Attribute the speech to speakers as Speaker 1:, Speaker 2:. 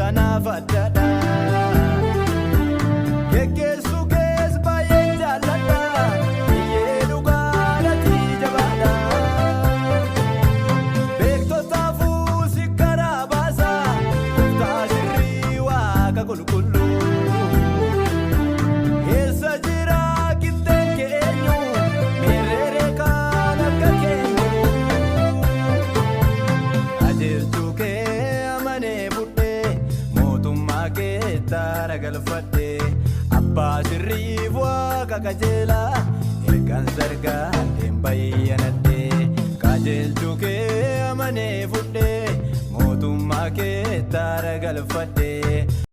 Speaker 1: sanaaf addadha. Geggeessuu kees baay'ee jaalladha. Biyyee dhugaadhaatti jabaadha. Beektotaafuu si karaa baasa. Gooftaa sirrii Waaqa qulqulluu. Eessa jira qixxeen keenyu? Meerree kan akka keenyu. Qajeelchuu kee amanee budhee mootummaa kee taara galfadhee. Abbaa sirrii Waaqa qajeelaa ergaan sargaaleen bayyanadhee. Qajeelchuu kee amanee budhee mootummaa kee taara galfadhee.